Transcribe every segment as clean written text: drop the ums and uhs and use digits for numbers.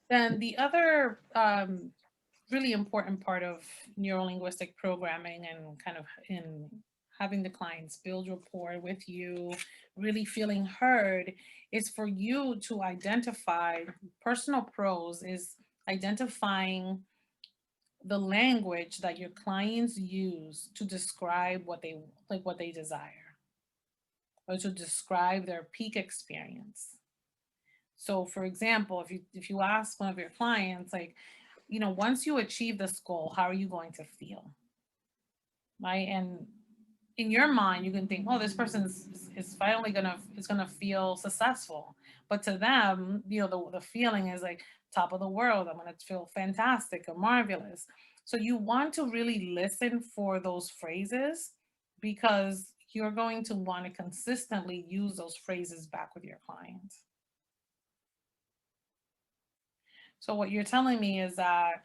Then the other really important part of neurolinguistic programming and kind of in having the clients build rapport with you, really feeling heard, is for you to identify personal prose is identifying the language that your clients use to describe what they desire or to describe their peak experience. So for example, if you ask one of your clients like, once you achieve this goal, how are you going to feel? Right? And in your mind, you can think, oh, this person is finally gonna feel successful. But to them, the feeling is like top of the world. I'm gonna feel fantastic or marvelous. So you want to really listen for those phrases because you're going to want to consistently use those phrases back with your clients. So what you're telling me is that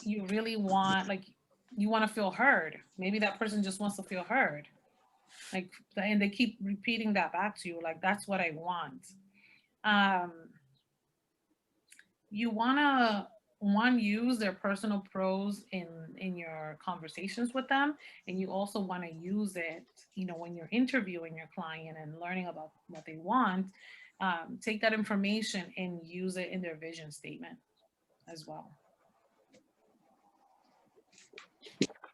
you really want, like, you want to feel heard. Maybe that person just wants to feel heard. Like, and they keep repeating that back to you, like, that's what I want. Um, you want to one use their personal prose in your conversations with them, and you also want to use it, when you're interviewing your client and learning about what they want. Take that information and use it in their vision statement as well.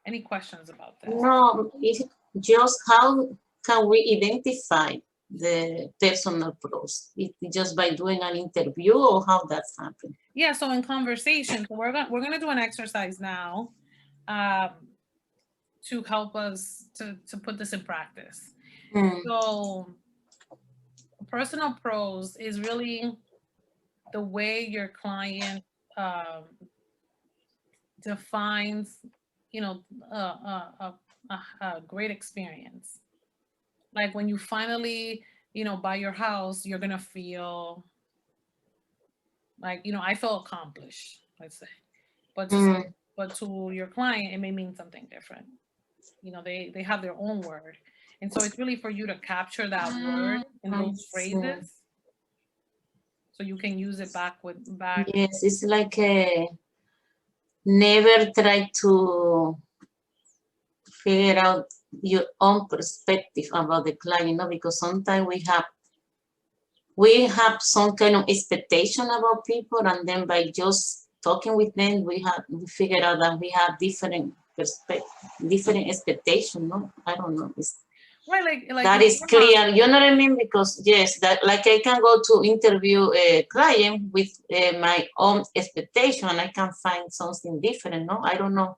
Any questions about this? No, it's just how can we identify the personal pros? It just by doing an interview or how that's happened? Yeah, so in conversation, so we're gonna do an exercise now, um, to help us to put this in practice. Mm, So personal prose is really the way your client um, defines, you know, a great experience. Like when you finally, buy your house, you're gonna feel like, I feel accomplished, let's say. But to mm, but to your client, it may mean something different. They have their own word, and so it's really for you to capture that word in I those see. phrases so you can use it back. Yes, it's like never try to figure out your own perspective about the client, because sometimes we have some kind of expectation about people, and then by just talking with them, we figure out that we have different perspective, different expectation. No, I don't know. Right, like That in is your clear. mind. You know what I mean? Because yes, that like I can go to interview a client with my own expectation, and I can find something different. No, I don't know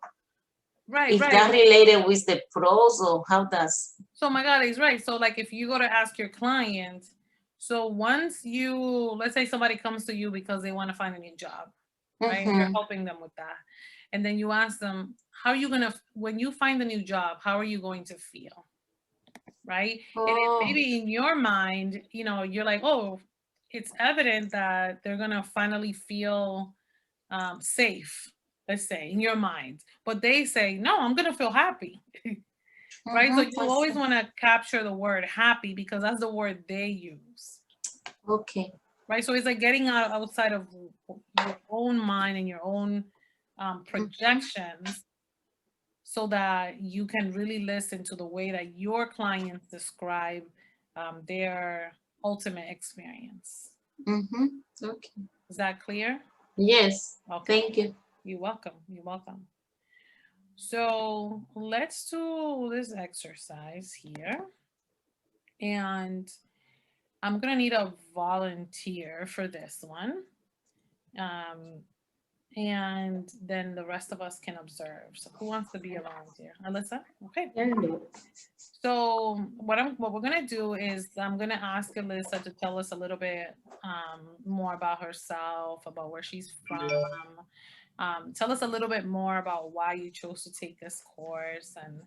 Right, if right. that related with the pros or how does. So my God, he's right. So like if you go to ask your client, so once you, let's say somebody comes to you because they want to find a new job, right? And you're Mm-hmm. helping them with that. And then you ask them, how are you gonna, when you find a new job, how are you going to feel? Right? And then Oh. maybe in your mind, you're like, oh, it's evident that they're gonna finally feel safe, let's say, in your mind. But they say, no, I'm gonna feel happy. Right? So Mm-hmm. you always want to capture the word happy because that's the word they use. Okay. Right? So it's like getting outside of your own mind and your own Mm-hmm. projections so that you can really listen to the way that your clients describe their ultimate experience. Mm-hmm. Okay. Is that clear? Yes. Okay. Thank you. You're welcome. You're welcome. So let's do this exercise here. And I'm gonna need a volunteer for this one. Um, and then the rest of us can observe. So who wants to be a volunteer? Alyssa? Okay. Yeah. So what we're gonna do is I'm gonna ask Alyssa to tell us a little bit more about herself, about where she's from. Tell us a little bit more about why you chose to take this course and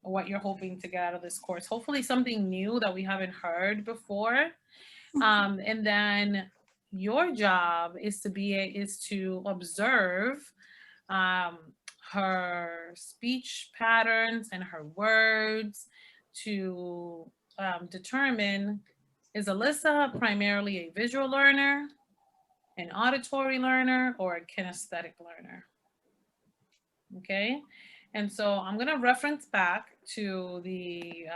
what you're hoping to get out of this course. Hopefully something new that we haven't heard before. And then your job is to observe um, her speech patterns and her words to determine, is Alyssa primarily a visual learner, an auditory learner, or a kinesthetic learner. Okay, and so I'm going to reference back to the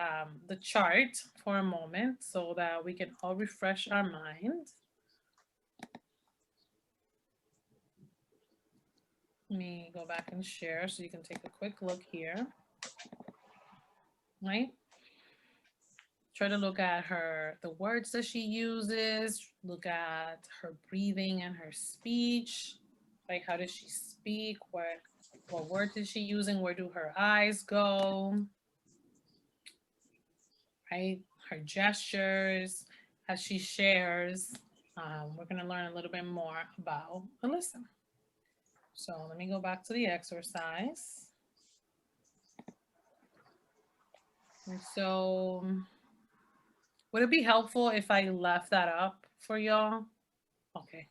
chart for a moment so that we can all refresh our mind. Let me go back and share so you can take a quick look here. Right? Try to look at the words that she uses, look at her breathing and her speech. Like, how does she speak? What words is she using? Where do her eyes go? Right? Her gestures as she shares. We're going to learn a little bit more about Alyssa. So let me go back to the exercise. And so would it be helpful if I left that up for y'all? Okay.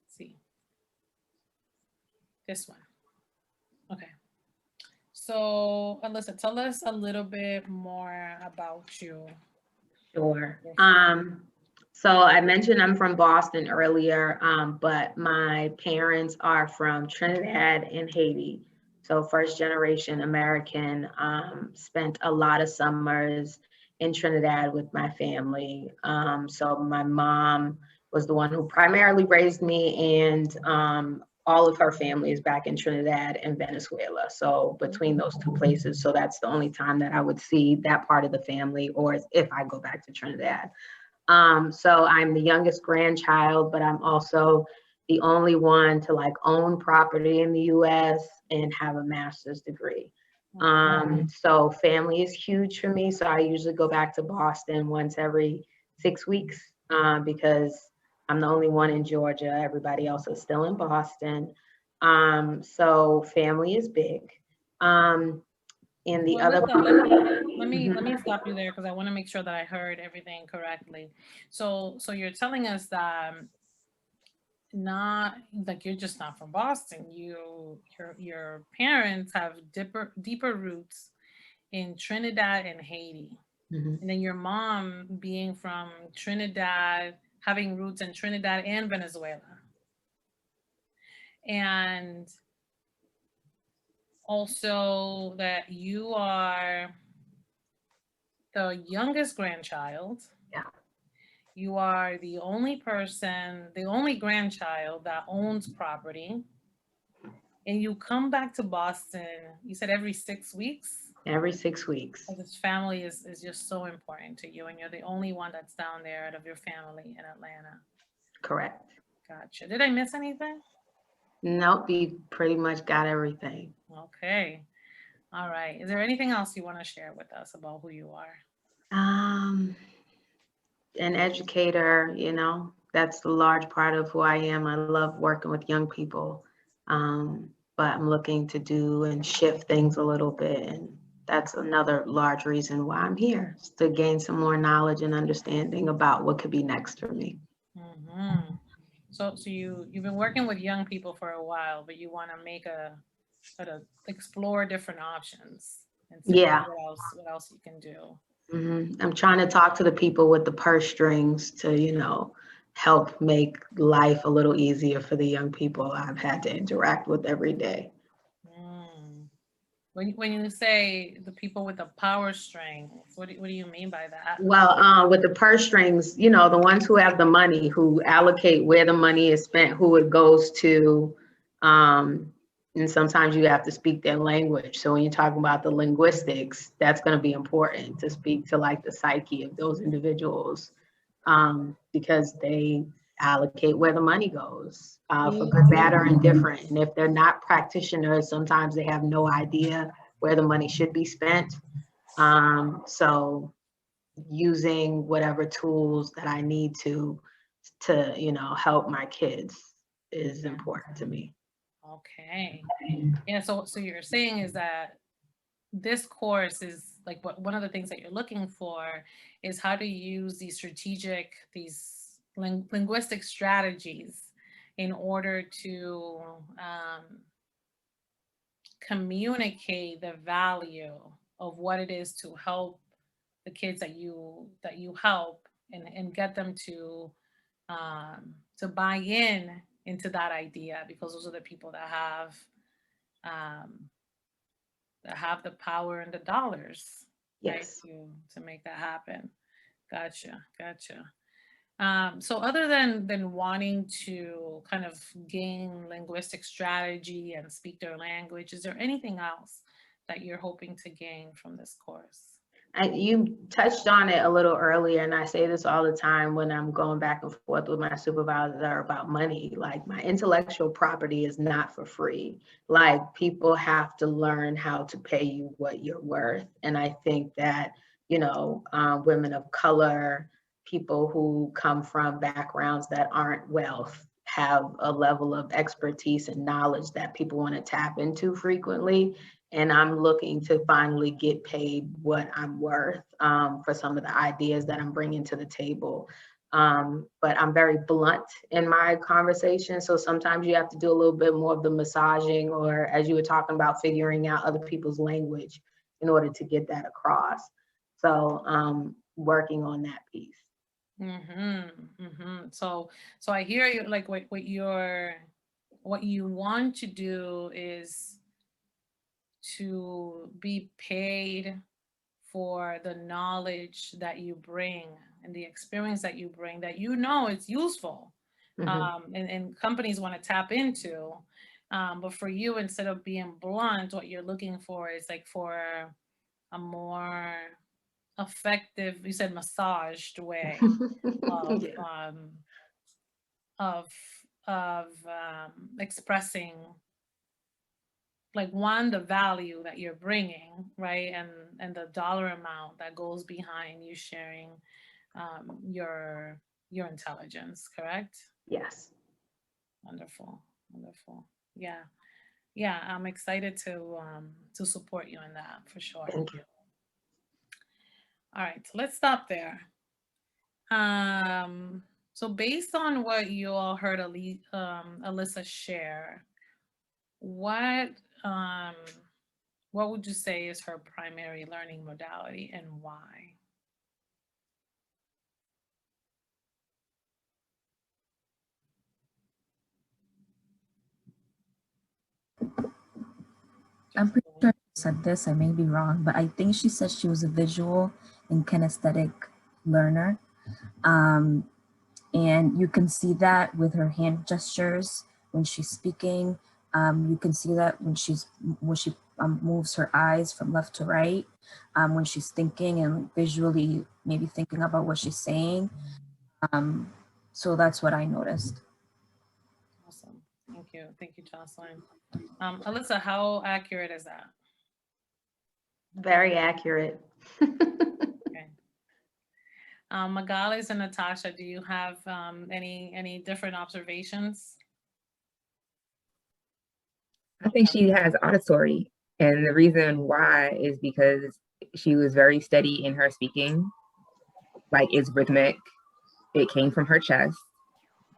Let's see. This one. Okay. So Alyssa, tell us a little bit more about you. Sure. So I mentioned I'm from Boston earlier, but my parents are from Trinidad and Haiti. So first generation American, spent a lot of summers in Trinidad with my family. So my mom was the one who primarily raised me, and all of her family is back in Trinidad and Venezuela. So between those two places, so that's the only time that I would see that part of the family, or if I go back to Trinidad. So I'm the youngest grandchild, but I'm also the only one to like own property in the US and have a master's degree. So family is huge for me. So I usually go back to Boston once every 6 weeks, because I'm the only one in Georgia. Everybody else is still in Boston. So family is big. In the Well, other let me stop you there because I want to make sure that I heard everything correctly. So you're telling us that not like you're just not from Boston. Your parents have deeper roots in Trinidad and Haiti. Mhm. And then your mom being from Trinidad, having roots in Trinidad and Venezuela. And also that you are the youngest grandchild. Yeah. You are the only grandchild that owns property. And you come back to Boston, you said every 6 weeks? Every 6 weeks. This family is just so important to you, and you're the only one that's down there out of your family in Atlanta. Correct. Gotcha. Did I miss anything? Nope, you pretty much got everything. Okay. All right. Is there anything else you want to share with us about who you are? An educator, that's a large part of who I am. I love working with young people, but I'm looking to do and shift things a little bit. And that's another large reason why I'm here, is to gain some more knowledge and understanding about what could be next for me. Mm-hmm. So you've been working with young people for a while, but you want to explore different options and see Yeah. what else you can do. I'm trying to talk to the people with the purse strings to, help make life a little easier for the young people I've had to interact with every day. Mm. When you say the people with the power strings, what do you mean by that? Well, with the purse strings, the ones who have the money, who allocate where the money is spent, who it goes to, and sometimes you have to speak their language. So when you're talking about the linguistics, that's going to be important to speak to like the psyche of those individuals, because they allocate where the money goes, for good, bad, or indifferent. And if they're not practitioners, sometimes they have no idea where the money should be spent. So using whatever tools that I need to help my kids is important to me. Okay. Yeah, so you're saying is that this course is like one of the things that you're looking for is how to use these linguistic strategies in order to communicate the value of what it is to help the kids that you help and get them to buy in into that idea, because those are the people um, that have the power and the dollars, right, Yes. to make that happen. Gotcha, gotcha. So other than wanting to kind of gain linguistic strategy and speak their language, is there anything else that you're hoping to gain from this course? You touched on it a little earlier, and I say this all the time when I'm going back and forth with my supervisor about money. Like, my intellectual property is not for free. Like, people have to learn how to pay you what you're worth. And I think that, women of color, people who come from backgrounds that aren't wealth, have a level of expertise and knowledge that people want to tap into frequently. And I'm looking to finally get paid what I'm worth for some of the ideas that I'm bringing to the table. But I'm very blunt in my conversation. So sometimes you have to do a little bit more of the massaging, or as you were talking about, figuring out other people's language in order to get that across. So working on that piece. So I hear you, like what you want to do is to be paid for the knowledge that you bring and the experience that you bring, that it's useful, and companies want to tap into. But for you, instead of being blunt, what you're looking for is like for a more effective, you said massaged way of Yeah. of expressing, like, one, the value that you're bringing, right, and the dollar amount that goes behind you sharing your intelligence, correct? Yes. Wonderful, wonderful. Yeah, I'm excited to support you in that, for sure. Thank you. All right, so let's stop there. So based on what you all heard Alyssa share, what would you say is her primary learning modality and why? I'm pretty sure she said this, I may be wrong, but I think she said she was a visual and kinesthetic learner. And you can see that with her hand gestures when she's speaking. You can see that when she moves her eyes from left to right, when she's thinking and visually maybe thinking about what she's saying. So that's what I noticed. Awesome. Thank you, Jocelyn. Alyssa, how accurate is that? Very accurate. Okay. Magales and Natasha, do you have any different observations? I think she has auditory, and the reason why is because she was very steady in her speaking. Like, it's rhythmic. It came from her chest.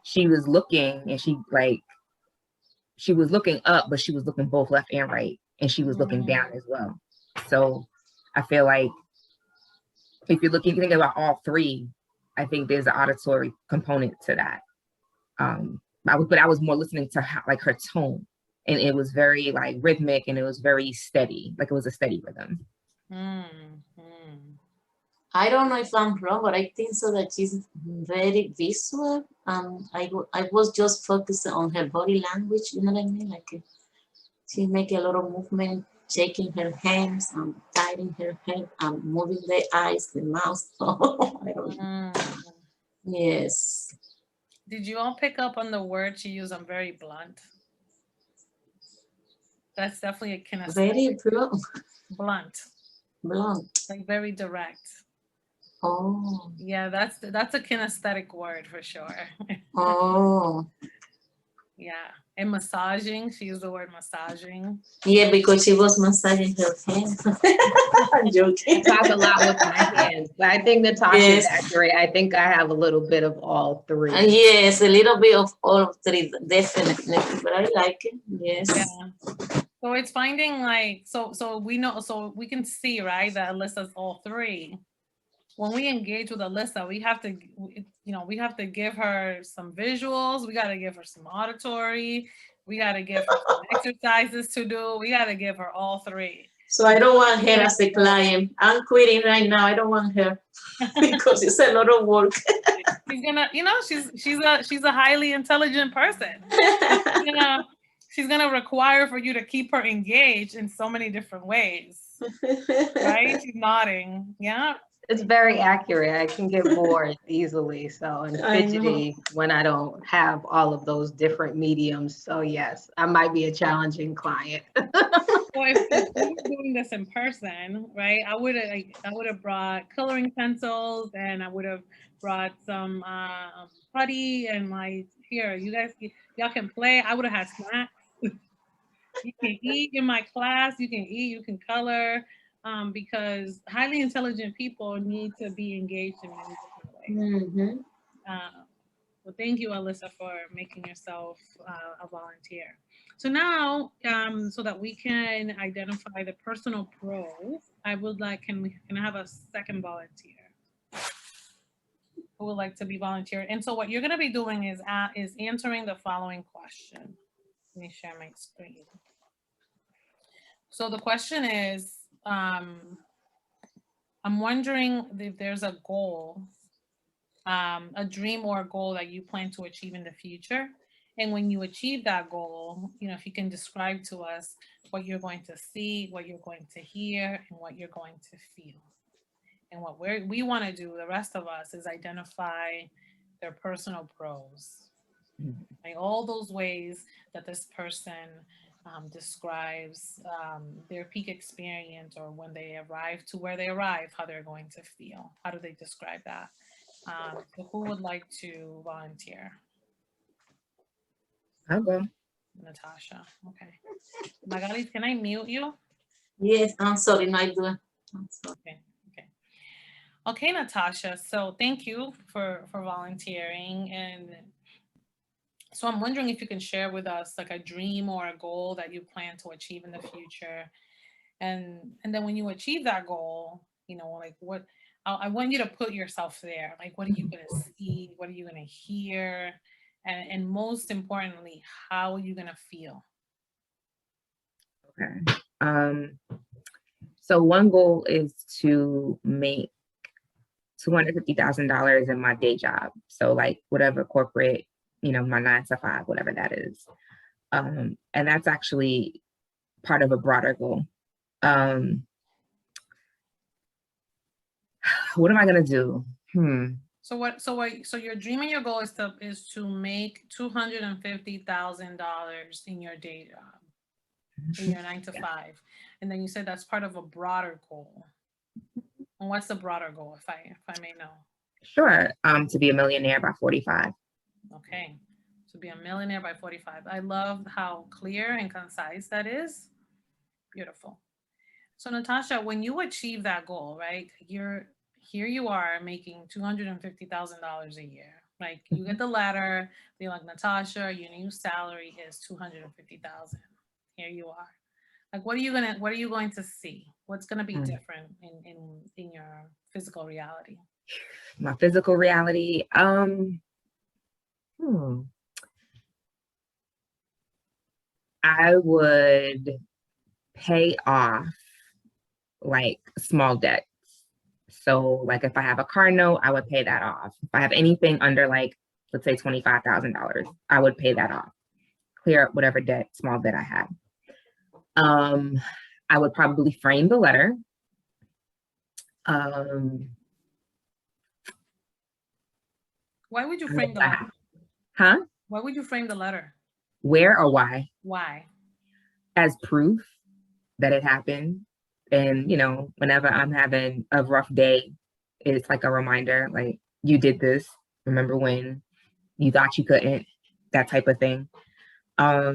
She was looking, and she was looking up, but she was looking both left and right, and she was looking down as well. So I feel like if you think about all three, I think there's an auditory component to that. I was more listening to her tone, and it was very like rhythmic, and it was very steady, like it was a steady rhythm. I don't know if I'm wrong, but I think so that she's very visual. I was just focused on her body language, you know what I mean? Like she make a lot of movement, shaking her hands, tighting her head, moving the eyes, the mouth. I don't know. Yes. Did you all pick up on the word she used? I'm very blunt. That's definitely a kinesthetic. Very blunt. Blunt. Blunt. Like very direct. Oh. Yeah, that's a kinesthetic word for sure. Oh. Yeah. And massaging, she used the word massaging. Yeah, because she was massaging her hands. I'm joking. I talk a lot with my hands, but I think Natasha is accurate. I think I have a little bit of all three. Yes, a little bit of all three, definitely. But I like it. Yes. Yeah. So it's finding like so we know, so we can see, right, that Alyssa's all three. when we engage with Alyssa, we have to, we have to give her some visuals. We got to give her some auditory. We got to give her some exercises to do. We got to give her all three. So I don't want her as a client. I'm quitting right now. I don't want her because it's a lot of work. She's gonna, she's a highly intelligent person. She's gonna require for you to keep her engaged in so many different ways. Right? She's nodding. Yeah. It's very accurate. I can get bored easily, and fidgety when I don't have all of those different mediums. So yes, I might be a challenging client. So if we were doing this in person, right? I would have brought coloring pencils, and I would have brought some putty, and here, y'all can play. I would have had snacks. You can eat in my class. You can eat. You can color. Because highly intelligent people need to be engaged in many different ways. Well, thank you, Alyssa, for making yourself a volunteer. So now, so that we can identify the personal prose, I would like, can I have a second volunteer who would like to be volunteered? And so what you're going to be doing is answering the following question. Let me share my screen. So the question is, I'm wondering if there's a goal, a dream or a goal that you plan to achieve in the future. And when you achieve that goal, if you can describe to us what you're going to see, what you're going to hear, and what you're going to feel. And what we want to do, the rest of us, is identify their personal prose. Like all those ways that this person describes their peak experience, or when they arrive to where they arrive, how they're going to feel. How do they describe that? So who would like to volunteer? I'll go. Natasha. Okay. Magali, can I mute you? Yes, I'm sorry, no, I do. I'm sorry. Okay, Natasha. So thank you for volunteering. And so I'm wondering if you can share with us like a dream or a goal that you plan to achieve in the future. And then when you achieve that goal, like what, I want you to put yourself there. Like, what are you going to see? What are you going to hear? And most importantly, how are you going to feel? Okay. So one goal is to make $250,000 in my day job. So like whatever corporate, my 9 to 5, whatever that is. And that's actually part of a broader goal. What am I gonna do? So your dream and your goal is to make $250,000 in your day job, in your 9 to 5. And then you said that's part of a broader goal. And what's the broader goal, if I may know? Sure. To be a millionaire by 45. Okay. To be a millionaire by 45. I love how clear and concise that is. Beautiful. So Natasha, when you achieve that goal, right? Here you are making $250,000 a year. Like you get the letter, they're like, Natasha, your new salary is $250,000. Here you are. Like, what are you going to see? What's going to be different in your physical reality? My physical reality. I would pay off like small debts. So like if I have a car note, I would pay that off. If I have anything under like, let's say $25,000, I would pay that off. Clear up whatever small debt I had. I would probably frame the letter. Why would you frame the letter? Huh? Why would you frame the letter? Where or why? Why? As proof that it happened. And, whenever I'm having a rough day, it's like a reminder, like, you did this. Remember when you thought you couldn't? That type of thing. I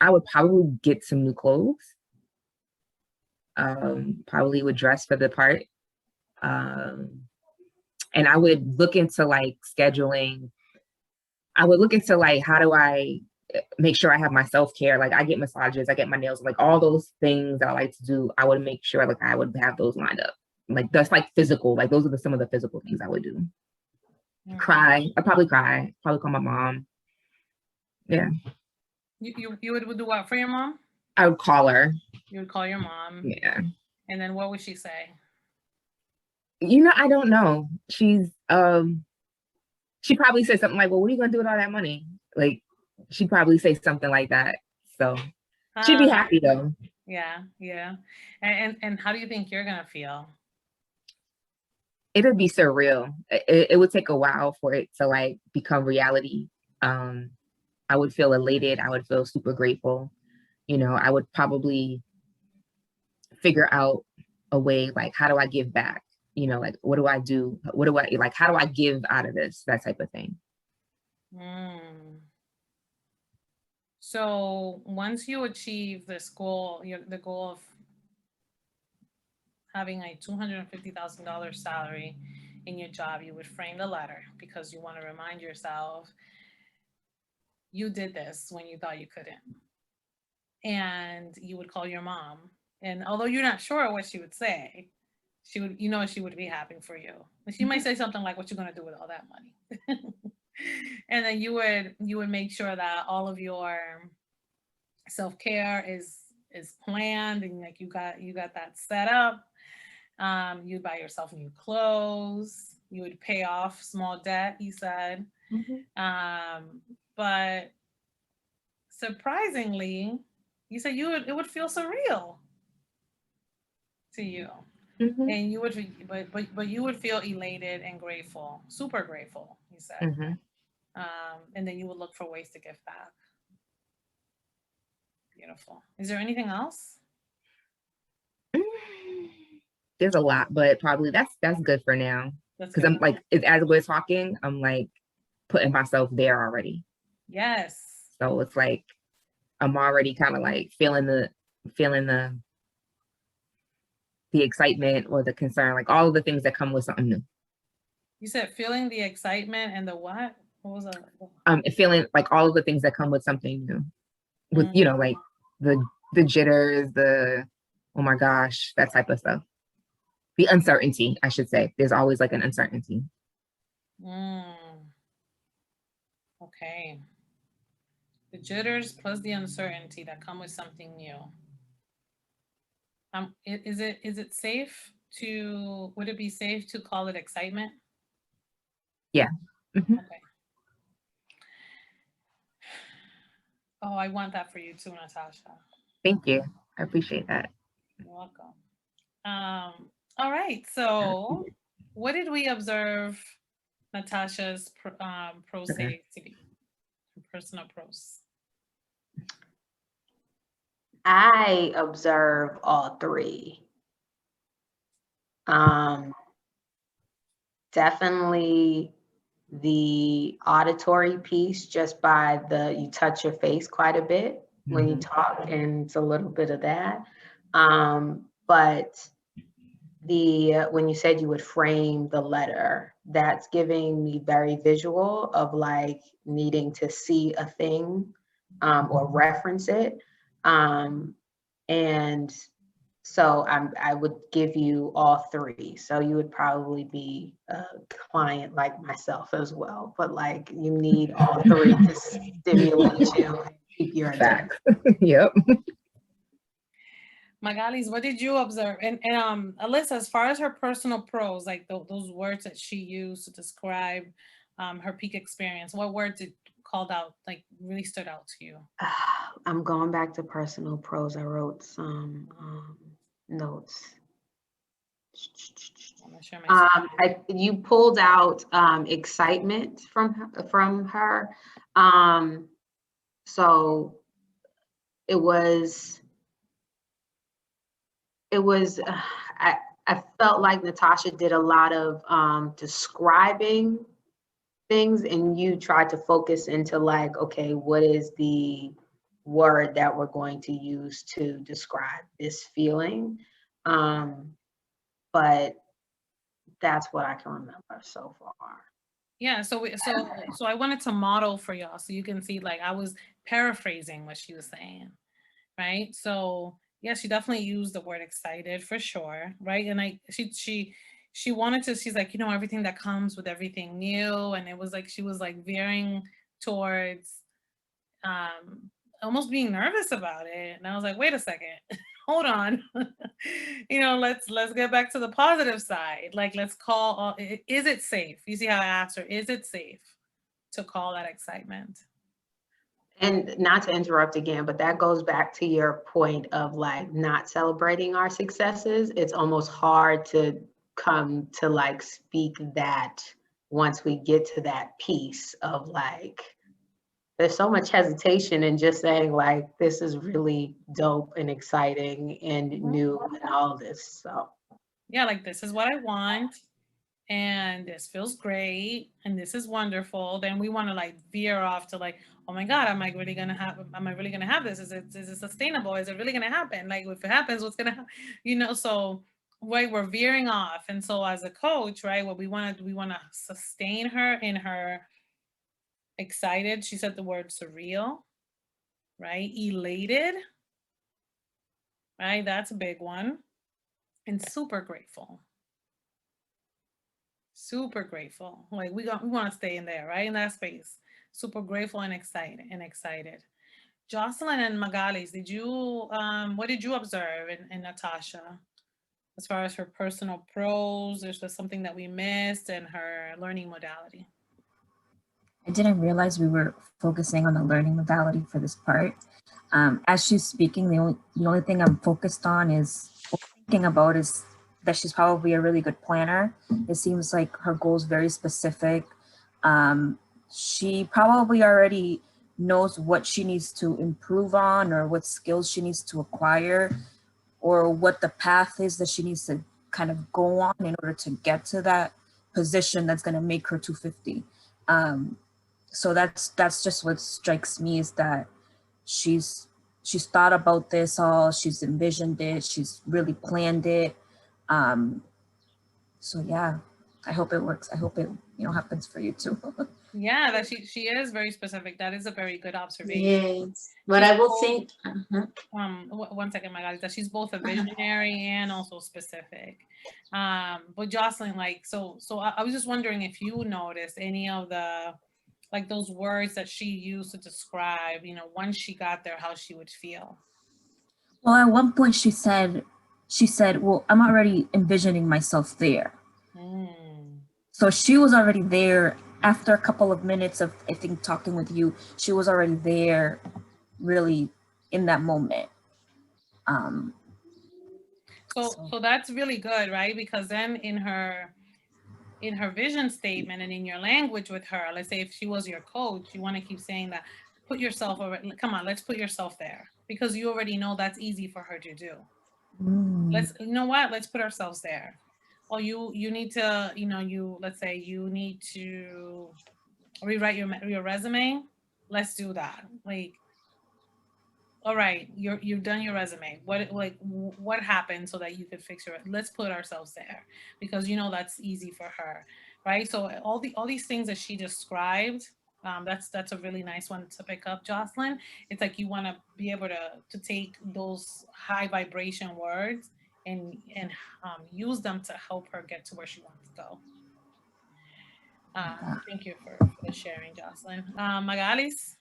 would probably get some new clothes. Probably would dress for the part. And I would look into like scheduling. I would look into like, how do I make sure I have my self-care? Like I get massages, I get my nails, like all those things that I like to do. I would make sure like I would have those lined up. Like that's like physical. Like those are some of the physical things I would do. Mhm. Cry. I'd probably cry. Probably call my mom. Yeah. You would do what for your mom? I would call her. You would call your mom, Yeah. and then what would she say? I don't know. She'd probably say something like, well, what are you gonna do with all that money? Like she'd probably say something like that. So she'd be happy though. Yeah, yeah. And how do you think you're gonna feel? It'd be surreal. It would take a while for it to like become reality. I would feel elated. I would feel super grateful. I would probably figure out a way, like, how do I give back? Like, what do I do? Like, how do I give out of this? That type of thing. Mm. So once you achieve this goal, the goal of having a $250,000 salary in your job, you would frame the letter because you want to remind yourself you did this when you thought you couldn't. And you would call your mom. And although you're not sure what she would say, she would be happy for you. She might say something like, what you gonna do with all that money? And then you would make sure that all of your self-care is planned, and like you got that set up. You'd buy yourself new clothes. You would pay off small debt, you said. But surprisingly, you said it would feel surreal to you. And you would, but you would feel elated and grateful, super grateful, you said. And then you would look for ways to give back. Beautiful. Is there anything else? There's a lot, but probably that's good for now. Because I'm like, as we're talking, I'm like putting myself there already. Yes. So it's like I'm already kind of like feeling the excitement or the concern, like all of the things that come with something new. You said feeling the excitement and the what? What was that? Feeling like all of the things that come with something new. With like the jitters, the oh my gosh, that type of stuff. The uncertainty, I should say. There's always like an uncertainty. Okay. The jitters plus the uncertainty that come with something new. Is it safe to, would it be safe to call it excitement? Yeah. Okay. Oh, I want that for you too, Natasha. Thank you. I appreciate that. You're welcome. All right. So what did we observe Natasha's prose to be? Personal prose. I observe all three. Definitely the auditory piece, just by you touch your face quite a bit when you talk, and it's a little bit of that. But when you said you would frame the letter, that's giving me very visual of like needing to see a thing or reference it. And so I would give you all three. So you would probably be a client like myself as well, but like you need all three to stimulate you and keep your attention. Yep. Magalis, what did you observe? And Alyssa, as far as her personal prose, like those words that she used to describe her peak experience, what words it called out, like really stood out to you? I'm going back to personal prose. I wrote some notes. You pulled out excitement from her. So it was I felt like Natasha did a lot of describing things, and you tried to focus into like, okay, what is the word that we're going to use to describe this feeling? But that's what I can remember so far. Yeah, so I wanted to model for y'all so you can see, like, I was paraphrasing what she was saying, right? So Yeah, she definitely used the word excited for sure, right? And she wanted to, she's like, everything that comes with everything new. And it was like she was like veering towards um almost being nervous about it. And I was like, wait a second, hold on. Let's get back to the positive side. Like, let's call is it safe? You see how I asked her, is it safe to call that excitement? And not to interrupt again, but that goes back to your point of like not celebrating our successes. It's almost hard to come to like speak that once we get to that piece of like, there's so much hesitation in just saying like, this is really dope and exciting and new and all this. So Yeah, like, this is what I want, and this feels great, and this is wonderful. Then we want to like veer off to like, oh my God, am I really gonna have this? Is it sustainable? Is it really gonna happen? Like, if it happens, what's gonna happen? So right, we're veering off. And so as a coach, right, what we want to do, we want to sustain her in her excited. She said the word surreal, right? Elated, right? That's a big one. And super grateful. Super grateful. Like, we want to stay in there, right? In that space. Super grateful and excited. Jocelyn and Magalis, what did you observe in Natasha as far as her personal prose? Is there something that we missed in her learning modality? I didn't realize we were focusing on the learning modality for this part. As she's speaking, the only thing I'm focused on is thinking about is that she's probably a really good planner. It seems like her goal is very specific. She probably already knows what she needs to improve on or what skills she needs to acquire or what the path is that she needs to kind of go on in order to get to that position that's going to make her 250. So that's just what strikes me, is that she's thought about this all, she's envisioned it, she's really planned it. So yeah, I hope it works. I hope it happens for you too. Yeah, that she is very specific. That is a very good observation. Yes, but I will think. One second, my God, that she's both a visionary and also specific. But Jocelyn, like, so I was just wondering if you noticed any of the, like, those words that she used to describe, once she got there, how she would feel. Well, at one point she said, well, I'm already envisioning myself there. So she was already there. After a couple of minutes of, I think, talking with you, she was already there, really in that moment. So that's really good, right? Because then in her vision statement and in your language with her, let's say if she was your coach, you want to keep saying that, put yourself over, come on, let's put yourself there, because you already know that's easy for her to do. Let's put ourselves there. Or you need to, let's say you need to rewrite your resume. Let's do that. Like, all right, you've done your resume. What happened so that you could fix let's put ourselves there, because that's easy for her, right? So all these things that she described, that's a really nice one to pick up, Jocelyn. It's like you want to be able to take those high vibration words and use them to help her get to where she wants to go. Thank you for the sharing, Jocelyn. Magalis?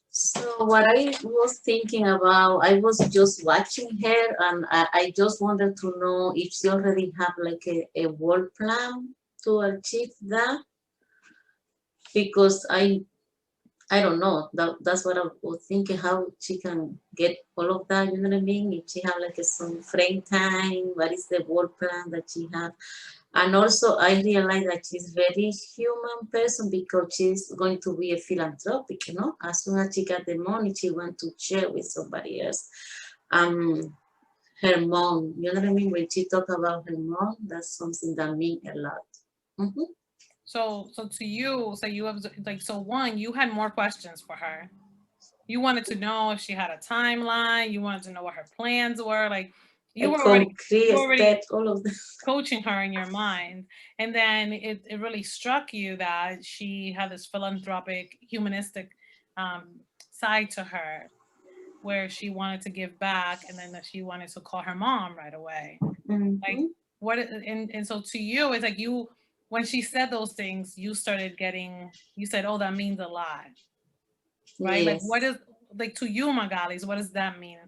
So what I was thinking about, I was just watching her, and I just wanted to know if she already have like a work plan to achieve that, because I don't know, that's what I was thinking, how she can get all of that, you know what I mean? If she have like some frame time, what is the work plan that she have? And also I realized that she's very human person, because she's going to be a philanthropic, as soon as she got the money, she want to share with somebody else. Her mom, you know what I mean? When she talk about her mom, that's something that means a lot. So to you, so you have like, so one, you had more questions for her. You wanted to know if she had a timeline. You wanted to know what her plans were. Like, you were already all of coaching her in your mind. And then it really struck you that she had this philanthropic, humanistic side to her. where she wanted to give back and then that she wanted to call her mom right away. Like what, and so to you, it's like you, when she said those things, you started getting, you said, oh, that means a lot, right? Like Yes. what is, like to you, Magalis, what does that mean?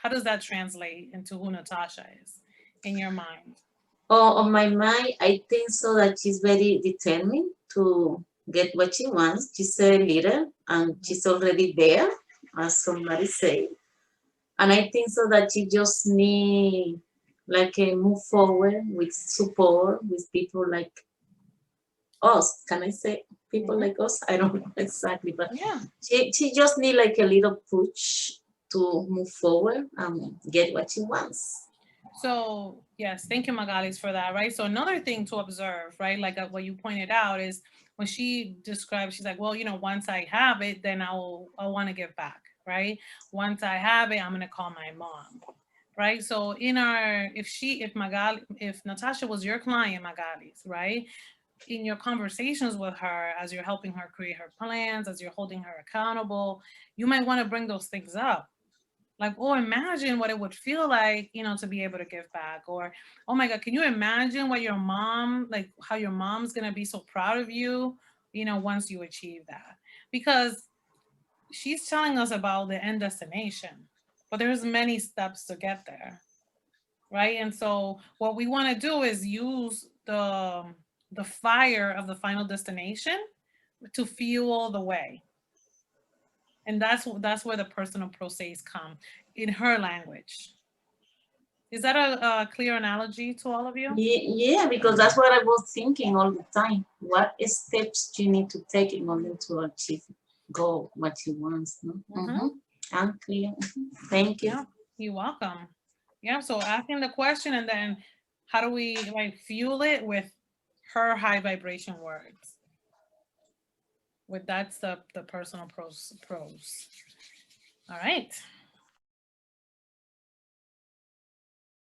How does that translate into who Natasha is in your mind? Oh, on my mind, I think so that she's very determined to get what she wants. She's a leader and she's already there, as somebody said. And I think so that she just need like a move forward with support with people like us. Can I say people like us? I don't know exactly, but Yeah. she just need like a little push to move forward and get what she wants. So yes, thank you, Magalis, for that, right? So another thing to observe, right, like what you pointed out is when she describes, she's like, well, you know, once I have it, then I want to give back, right? Once I have it, I'm gonna call my mom, right? So in our, if Natasha was your client, Magalis, right? In your conversations with her, as you're helping her create her plans, as you're holding her accountable, you might want to bring those things up. Like, oh, imagine what it would feel like, you know, to be able to give back. Or, oh my God, can you imagine what your mom, like how your mom's going to be so proud of you, you know, once you achieve that? Because she's telling us about the end destination, but there's many steps to get there, right? And so what we want to do is use the fire of the final destination to fuel the way. And that's where the personal Prose come in her language. Is that a clear analogy to all of you? Yeah, because that's what I was thinking all the time. What steps do you need to take in order to achieve goal, what you want? No? I'm clear. Thank you. Yeah, you're welcome. Yeah, so asking the question and then how do we like fuel it with her high vibration words? With that's the personal prose. All right.